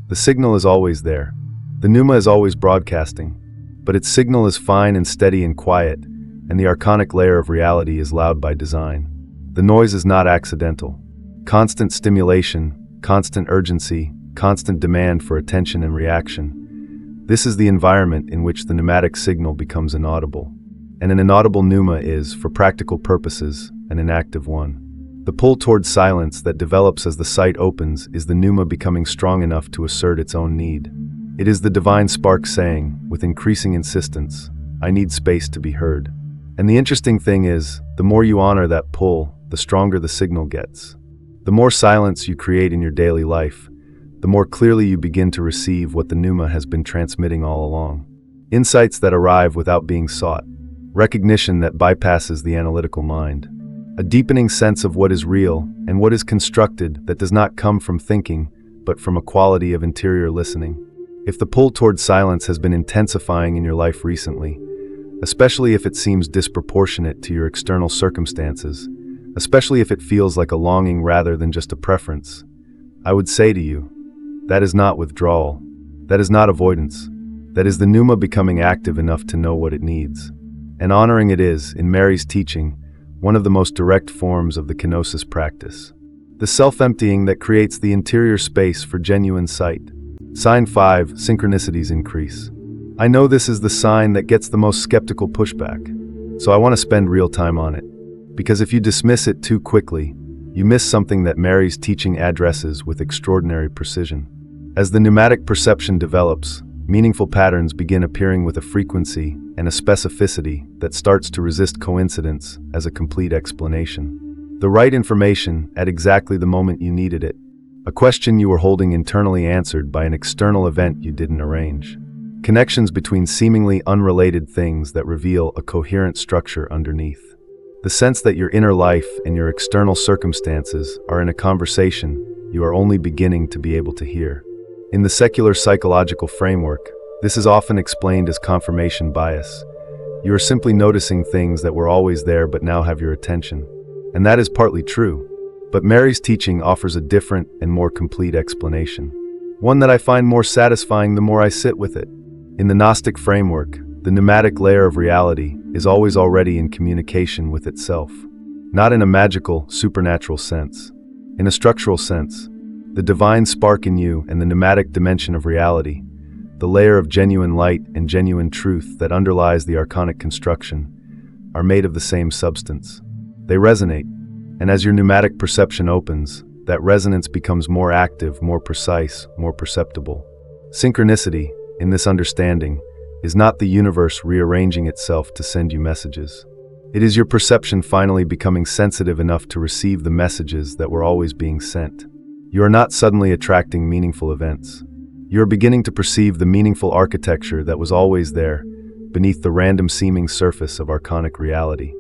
The signal is always there. The pneuma is always broadcasting, but its signal is fine and steady and quiet, and the archonic layer of reality is loud by design. The noise is not accidental. Constant stimulation, constant urgency, constant demand for attention and reaction. This is the environment in which the pneumatic signal becomes inaudible. And an inaudible pneuma is, for practical purposes, an inactive one. The pull towards silence that develops as the sight opens is the pneuma becoming strong enough to assert its own need. It is the divine spark saying, with increasing insistence, I need space to be heard. And the interesting thing is, the more you honor that pull, the stronger the signal gets. The more silence you create in your daily life, the more clearly you begin to receive what the pneuma has been transmitting all along. Insights that arrive without being sought. Recognition that bypasses the analytical mind. A deepening sense of what is real and what is constructed that does not come from thinking, but from a quality of interior listening. If the pull toward silence has been intensifying in your life recently, especially if it seems disproportionate to your external circumstances, especially if it feels like a longing rather than just a preference, I would say to you, that is not withdrawal, that is not avoidance, that is the pneuma becoming active enough to know what it needs. And honoring it is, in Mary's teaching, one of the most direct forms of the kenosis practice. The self-emptying that creates the interior space for genuine sight. Sign 5, synchronicities increase. I know this is the sign that gets the most skeptical pushback, so I want to spend real time on it. Because if you dismiss it too quickly, you miss something that Mary's teaching addresses with extraordinary precision. As the pneumatic perception develops, meaningful patterns begin appearing with a frequency and a specificity that starts to resist coincidence as a complete explanation. The right information at exactly the moment you needed it. A question you were holding internally answered by an external event you didn't arrange. Connections between seemingly unrelated things that reveal a coherent structure underneath. The sense that your inner life and your external circumstances are in a conversation you are only beginning to be able to hear. In the secular psychological framework, this is often explained as confirmation bias. You are simply noticing things that were always there but now have your attention. And that is partly true. But Mary's teaching offers a different and more complete explanation. One that I find more satisfying the more I sit with it. In the Gnostic framework, the pneumatic layer of reality is always already in communication with itself. Not in a magical, supernatural sense. In a structural sense. The divine spark in you and the pneumatic dimension of reality, the layer of genuine light and genuine truth that underlies the archonic construction, are made of the same substance. They resonate, and as your pneumatic perception opens, that resonance becomes more active, more precise, more perceptible. Synchronicity, in this understanding, is not the universe rearranging itself to send you messages. It is your perception finally becoming sensitive enough to receive the messages that were always being sent. You are not suddenly attracting meaningful events. You are beginning to perceive the meaningful architecture that was always there, beneath the random seeming surface of archonic reality.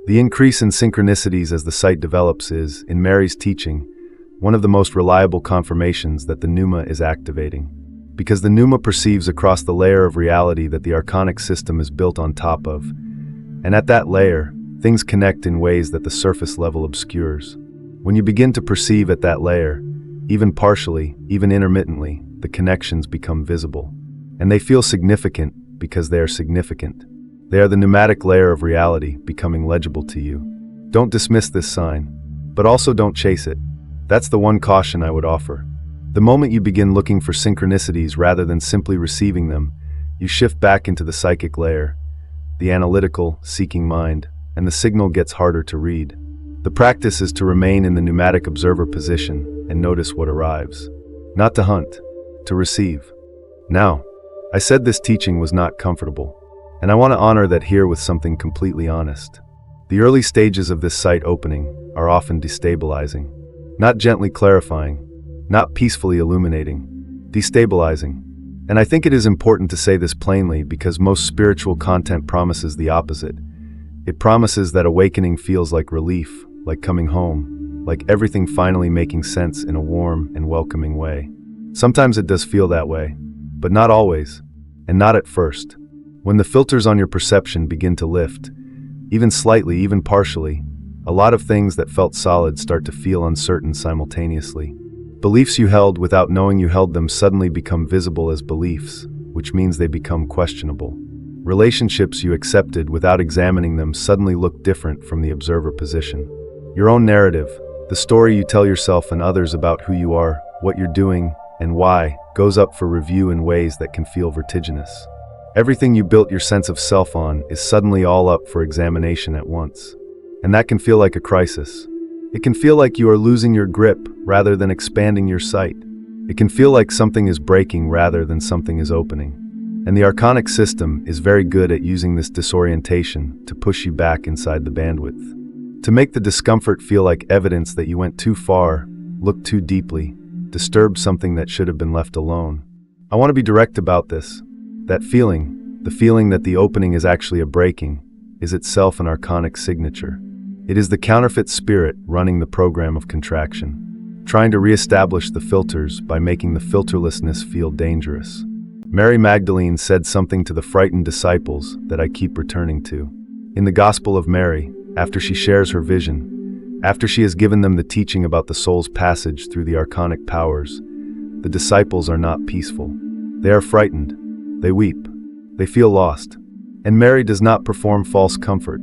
The increase in synchronicities as the site develops is, in Mary's teaching, one of the most reliable confirmations that the pneuma is activating. Because the pneuma perceives across the layer of reality that the archonic system is built on top of. And at that layer, things connect in ways that the surface level obscures. When you begin to perceive at that layer, even partially, even intermittently, the connections become visible. And they feel significant because they are significant. They are the pneumatic layer of reality becoming legible to you. Don't dismiss this sign, but also don't chase it. That's the one caution I would offer. The moment you begin looking for synchronicities rather than simply receiving them, you shift back into the psychic layer, the analytical, seeking mind, and the signal gets harder to read. The practice is to remain in the pneumatic observer position and notice what arrives. Not to hunt, to receive. Now, I said this teaching was not comfortable, and I want to honor that here with something completely honest. The early stages of this site opening are often destabilizing. Not gently clarifying, not peacefully illuminating, destabilizing. And I think it is important to say this plainly because most spiritual content promises the opposite. It promises that awakening feels like relief, like coming home, like everything finally making sense in a warm and welcoming way. Sometimes it does feel that way, but not always, and not at first. When the filters on your perception begin to lift, even slightly, even partially, a lot of things that felt solid start to feel uncertain simultaneously. Beliefs you held without knowing you held them suddenly become visible as beliefs, which means they become questionable. Relationships you accepted without examining them suddenly look different from the observer position. Your own narrative, the story you tell yourself and others about who you are, what you're doing, and why, goes up for review in ways that can feel vertiginous. Everything you built your sense of self on is suddenly all up for examination at once. And that can feel like a crisis. It can feel like you are losing your grip rather than expanding your sight. It can feel like something is breaking rather than something is opening. And the archonic system is very good at using this disorientation to push you back inside the bandwidth. To make the discomfort feel like evidence that you went too far, looked too deeply, disturbed something that should have been left alone. I want to be direct about this. That feeling, the feeling that the opening is actually a breaking, is itself an archonic signature. It is the counterfeit spirit running the program of contraction, trying to reestablish the filters by making the filterlessness feel dangerous. Mary Magdalene said something to the frightened disciples that I keep returning to. In the Gospel of Mary, after she shares her vision, after she has given them the teaching about the soul's passage through the archonic powers, the disciples are not peaceful. They are frightened. They weep. They feel lost. And Mary does not perform false comfort.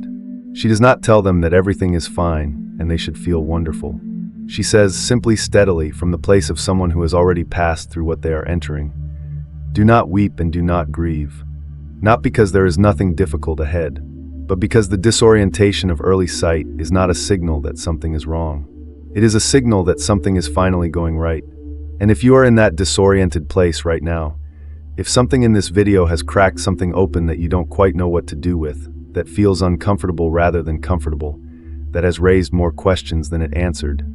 She does not tell them that everything is fine and they should feel wonderful. She says simply steadily from the place of someone who has already passed through what they are entering, do not weep and do not grieve. Not because there is nothing difficult ahead, but because the disorientation of early sight is not a signal that something is wrong. It is a signal that something is finally going right. And if you are in that disoriented place right now, if something in this video has cracked something open that you don't quite know what to do with, that feels uncomfortable rather than comfortable, that has raised more questions than it answered,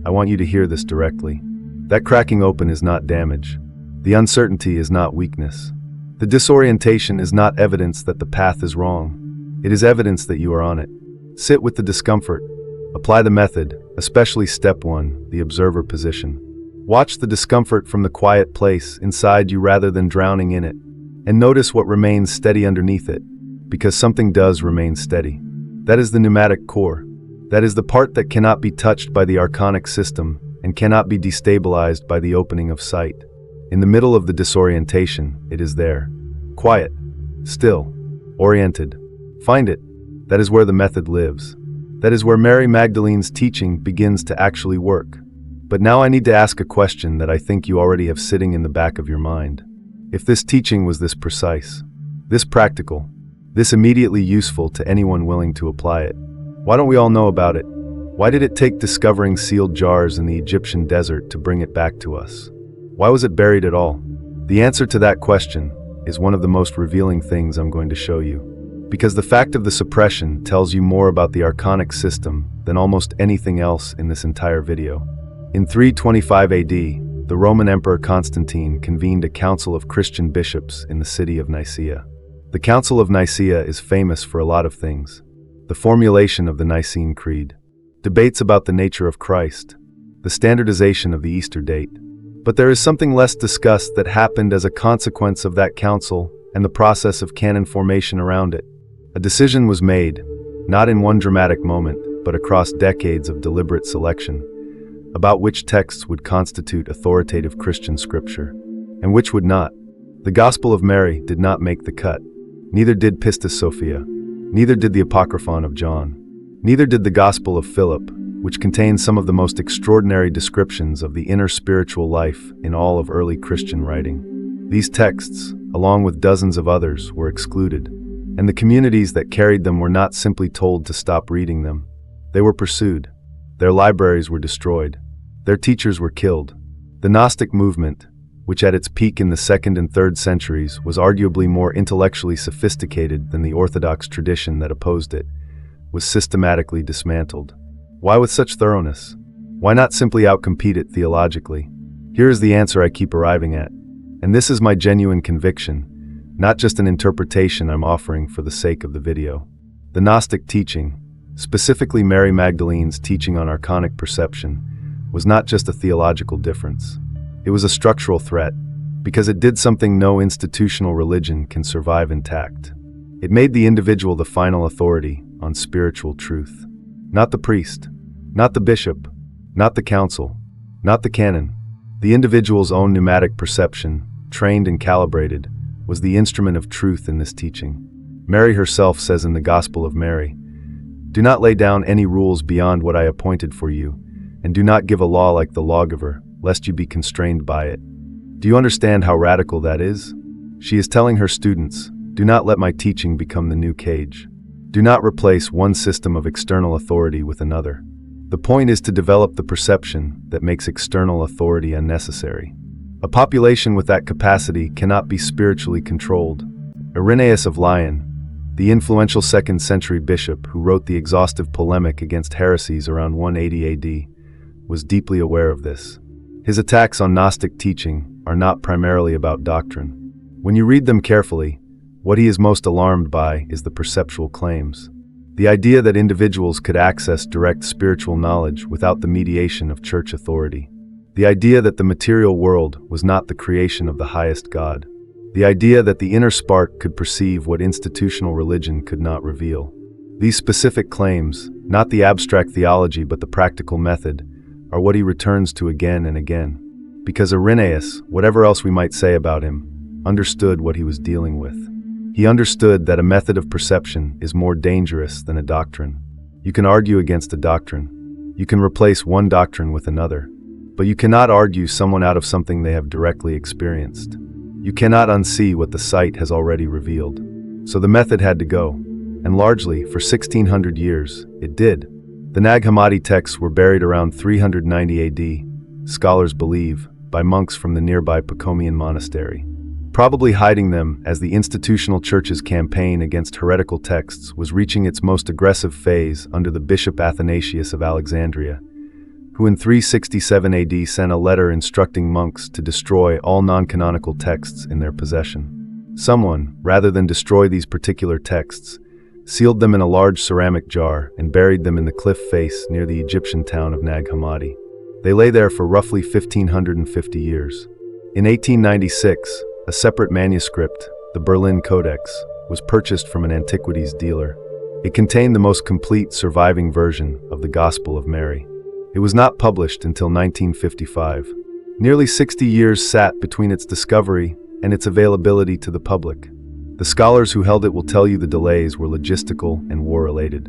I want you to hear this directly. That cracking open is not damage. The uncertainty is not weakness. The disorientation is not evidence that the path is wrong. It is evidence that you are on it. Sit with the discomfort. Apply the method, especially step 1, the observer position. Watch the discomfort from the quiet place inside you rather than drowning in it, and notice what remains steady underneath it, because something does remain steady. That is the pneumatic core. That is the part that cannot be touched by the archonic system and cannot be destabilized by the opening of sight. In the middle of the disorientation, it is there. Quiet, still, oriented. Find it. That is where the method lives. That is where Mary Magdalene's teaching begins to actually work. But now I need to ask a question that I think you already have sitting in the back of your mind. If this teaching was this precise, this practical, this immediately useful to anyone willing to apply it, why don't we all know about it? Why did it take discovering sealed jars in the Egyptian desert to bring it back to us? Why was it buried at all? The answer to that question is one of the most revealing things I'm going to show you. Because the fact of the suppression tells you more about the archonic system than almost anything else in this entire video. In 325 AD, the Roman Emperor Constantine convened a council of Christian bishops in the city of Nicaea. The Council of Nicaea is famous for a lot of things. the formulation of the Nicene Creed, debates about the nature of Christ, the standardization of the Easter date. But there is something less discussed that happened as a consequence of that council and the process of canon formation around it. A decision was made, not in one dramatic moment, but across decades of deliberate selection, about which texts would constitute authoritative Christian scripture, and which would not. The Gospel of Mary did not make the cut. Neither did Pistis Sophia. Neither did the Apocryphon of John. Neither did the Gospel of Philip, which contains some of the most extraordinary descriptions of the inner spiritual life in all of early Christian writing. These texts, along with dozens of others, were excluded, and the communities that carried them were not simply told to stop reading them. They were pursued. Their libraries were destroyed. Their teachers were killed. The Gnostic movement, which at its peak in the 2nd and 3rd centuries was arguably more intellectually sophisticated than the Orthodox tradition that opposed it, was systematically dismantled. Why with such thoroughness? Why not simply outcompete it theologically? Here is the answer I keep arriving at, and this is my genuine conviction, not just an interpretation I'm offering for the sake of the video. The Gnostic teaching, specifically Mary Magdalene's teaching on archonic perception, was not just a theological difference. It was a structural threat, because it did something no institutional religion can survive intact. It made the individual the final authority on spiritual truth. Not the priest, not the bishop, not the council, not the canon. The individual's own pneumatic perception, trained and calibrated, was the instrument of truth in this teaching. Mary herself says in the Gospel of Mary, "Do not lay down any rules beyond what I appointed for you, and do not give a law like the lawgiver, lest you be constrained by it." Do you understand how radical that is? She is telling her students, do not let my teaching become the new cage. Do not replace one system of external authority with another. The point is to develop the perception that makes external authority unnecessary. A population with that capacity cannot be spiritually controlled. Irenaeus of Lyon, the influential 2nd century bishop who wrote the exhaustive polemic against heresies around 180 AD, was deeply aware of this. His attacks on Gnostic teaching are not primarily about doctrine. When you read them carefully, what he is most alarmed by is the perceptual claims. The idea that individuals could access direct spiritual knowledge without the mediation of church authority. The idea that the material world was not the creation of the highest God. The idea that the inner spark could perceive what institutional religion could not reveal. These specific claims, not the abstract theology but the practical method, are what he returns to again and again. Because Irenaeus, whatever else we might say about him, understood what he was dealing with. He understood that a method of perception is more dangerous than a doctrine. You can argue against a doctrine. You can replace one doctrine with another. But you cannot argue someone out of something they have directly experienced. You cannot unsee what the sight has already revealed. So the method had to go. And largely, for 1600 years, it did. The Nag Hammadi texts were buried around 390 AD, scholars believe, by monks from the nearby Pacomian monastery, probably hiding them as the institutional church's campaign against heretical texts was reaching its most aggressive phase under the Bishop Athanasius of Alexandria, who in 367 AD sent a letter instructing monks to destroy all non-canonical texts in their possession. Someone, rather than destroy these particular texts, sealed them in a large ceramic jar and buried them in the cliff face near the Egyptian town of Nag Hammadi. They lay there for roughly 1,550 years. In 1896, a separate manuscript, the Berlin Codex, was purchased from an antiquities dealer. It contained the most complete surviving version of the Gospel of Mary. It was not published until 1955. Nearly 60 years sat between its discovery and its availability to the public. The scholars who held it will tell you the delays were logistical and war-related.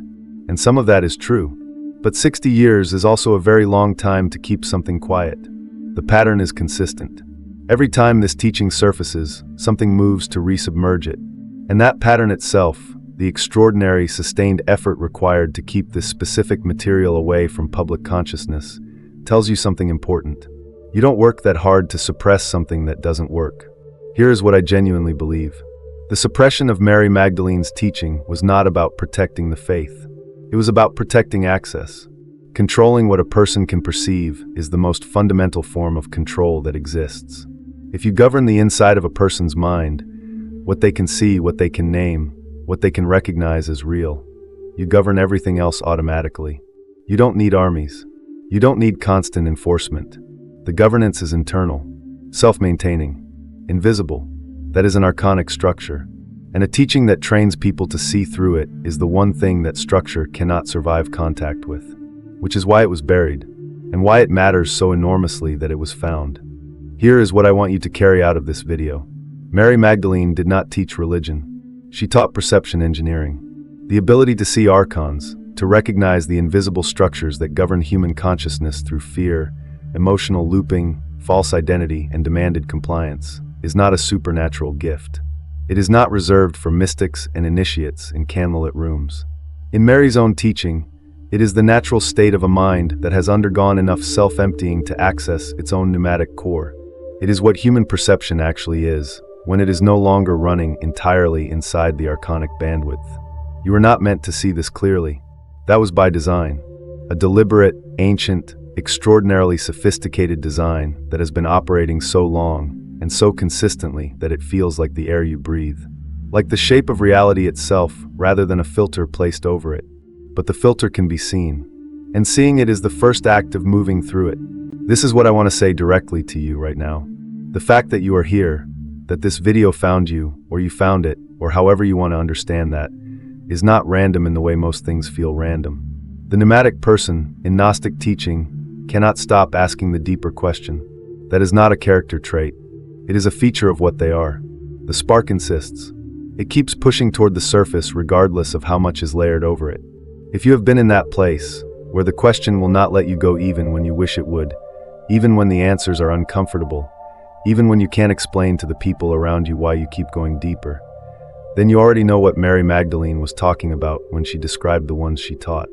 And some of that is true. But 60 years is also a very long time to keep something quiet. The pattern is consistent. Every time this teaching surfaces, something moves to resubmerge it. And that pattern itself, the extraordinary, sustained effort required to keep this specific material away from public consciousness, tells you something important. You don't work that hard to suppress something that doesn't work. Here is what I genuinely believe. The suppression of Mary Magdalene's teaching was not about protecting the faith. It was about protecting access. Controlling what a person can perceive is the most fundamental form of control that exists. If you govern the inside of a person's mind, what they can see, what they can name, what they can recognize as real, you govern everything else automatically. You don't need armies. You don't need constant enforcement. The governance is internal, self-maintaining, invisible. That is an archonic structure. And a teaching that trains people to see through it is the one thing that structure cannot survive contact with. Which is why it was buried, and why it matters so enormously that it was found. Here is what I want you to carry out of this video. Mary Magdalene did not teach religion. She taught perception engineering. The ability to see archons, to recognize the invisible structures that govern human consciousness through fear, emotional looping, false identity, and demanded compliance, is not a supernatural gift. It is not reserved for mystics and initiates in candlelit rooms. In Mary's own teaching, it is the natural state of a mind that has undergone enough self-emptying to access its own pneumatic core. It is what human perception actually is, when it is no longer running entirely inside the archonic bandwidth. You are not meant to see this clearly. That was by design. A deliberate, ancient, extraordinarily sophisticated design that has been operating so long and so consistently that it feels like the air you breathe. Like the shape of reality itself rather than a filter placed over it. But the filter can be seen. And seeing it is the first act of moving through it. This is what I want to say directly to you right now. The fact that you are here, that this video found you, or you found it, or however you want to understand that, is not random in the way most things feel random. The pneumatic person, in Gnostic teaching, cannot stop asking the deeper question. That is not a character trait. It is a feature of what they are. The spark insists. It keeps pushing toward the surface regardless of how much is layered over it. If you have been in that place, where the question will not let you go even when you wish it would, even when the answers are uncomfortable, even when you can't explain to the people around you why you keep going deeper, then you already know what Mary Magdalene was talking about when she described the ones she taught.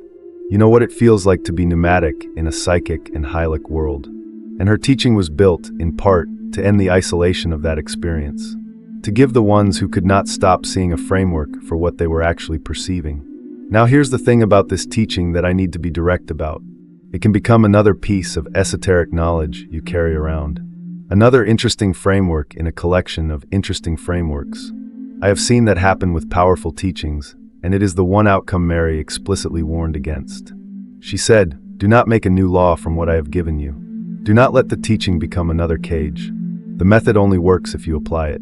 You know what it feels like to be pneumatic in a psychic and hylic world. And her teaching was built, in part, to end the isolation of that experience. To give the ones who could not stop seeing a framework for what they were actually perceiving. Now here's the thing about this teaching that I need to be direct about. It can become another piece of esoteric knowledge you carry around. Another interesting framework in a collection of interesting frameworks. I have seen that happen with powerful teachings, and it is the one outcome Mary explicitly warned against. She said, "Do not make a new law from what I have given you. Do not let the teaching become another cage. The method only works if you apply it.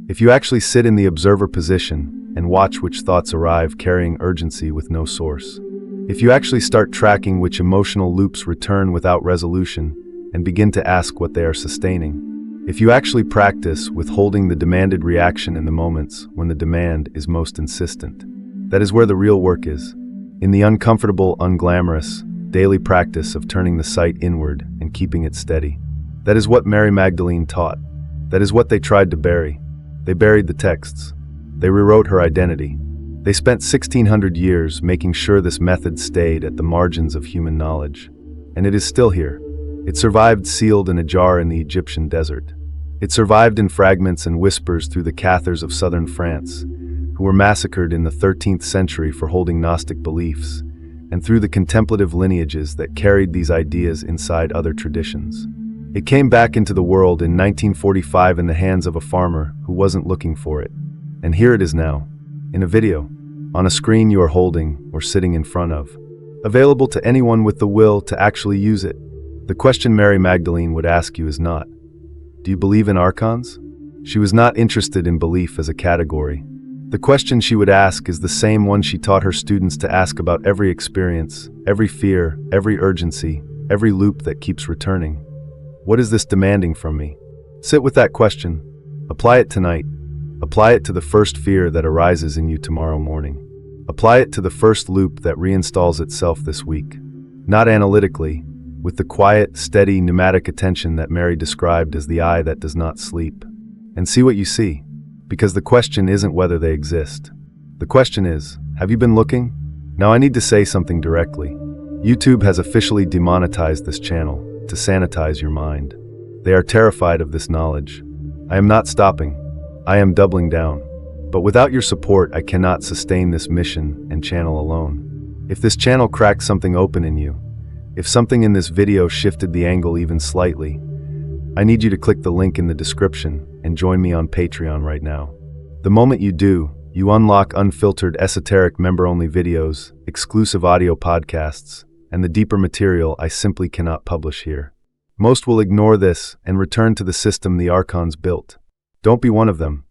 If you actually sit in the observer position and watch which thoughts arrive carrying urgency with no source. If you actually start tracking which emotional loops return without resolution and begin to ask what they are sustaining. If you actually practice withholding the demanded reaction in the moments when the demand is most insistent. That is where the real work is. In the uncomfortable, unglamorous, daily practice of turning the sight inward and keeping it steady. That is what Mary Magdalene taught. That is what they tried to bury. They buried the texts. They rewrote her identity. They spent 1600 years making sure this method stayed at the margins of human knowledge. And it is still here. It survived sealed in a jar in the Egyptian desert. It survived in fragments and whispers through the Cathars of southern France, who were massacred in the 13th century for holding Gnostic beliefs, and through the contemplative lineages that carried these ideas inside other traditions. It came back into the world in 1945 in the hands of a farmer who wasn't looking for it. And here it is now, in a video, on a screen you are holding or sitting in front of, available to anyone with the will to actually use it. The question Mary Magdalene would ask you is not, do you believe in Archons? She was not interested in belief as a category. The question she would ask is the same one she taught her students to ask about every experience, every fear, every urgency, every loop that keeps returning. What is this demanding from me? Sit with that question. Apply it tonight. Apply it to the first fear that arises in you tomorrow morning. Apply it to the first loop that reinstalls itself this week. Not analytically, with the quiet, steady, pneumatic attention that Mary described as the eye that does not sleep. And see what you see. Because the question isn't whether they exist. The question is, have you been looking? Now I need to say something directly. YouTube has officially demonetized this channel to sanitize your mind. They are terrified of this knowledge. I am not stopping. I am doubling down. But without your support, I cannot sustain this mission and channel alone. If this channel cracked something open in you, if something in this video shifted the angle even slightly, I need you to click the link in the description and join me on Patreon right now. The moment you do, You unlock unfiltered esoteric member-only videos, exclusive audio podcasts, and the deeper material I simply cannot publish here. Most will ignore this and return to the system the Archons built. Don't be one of them.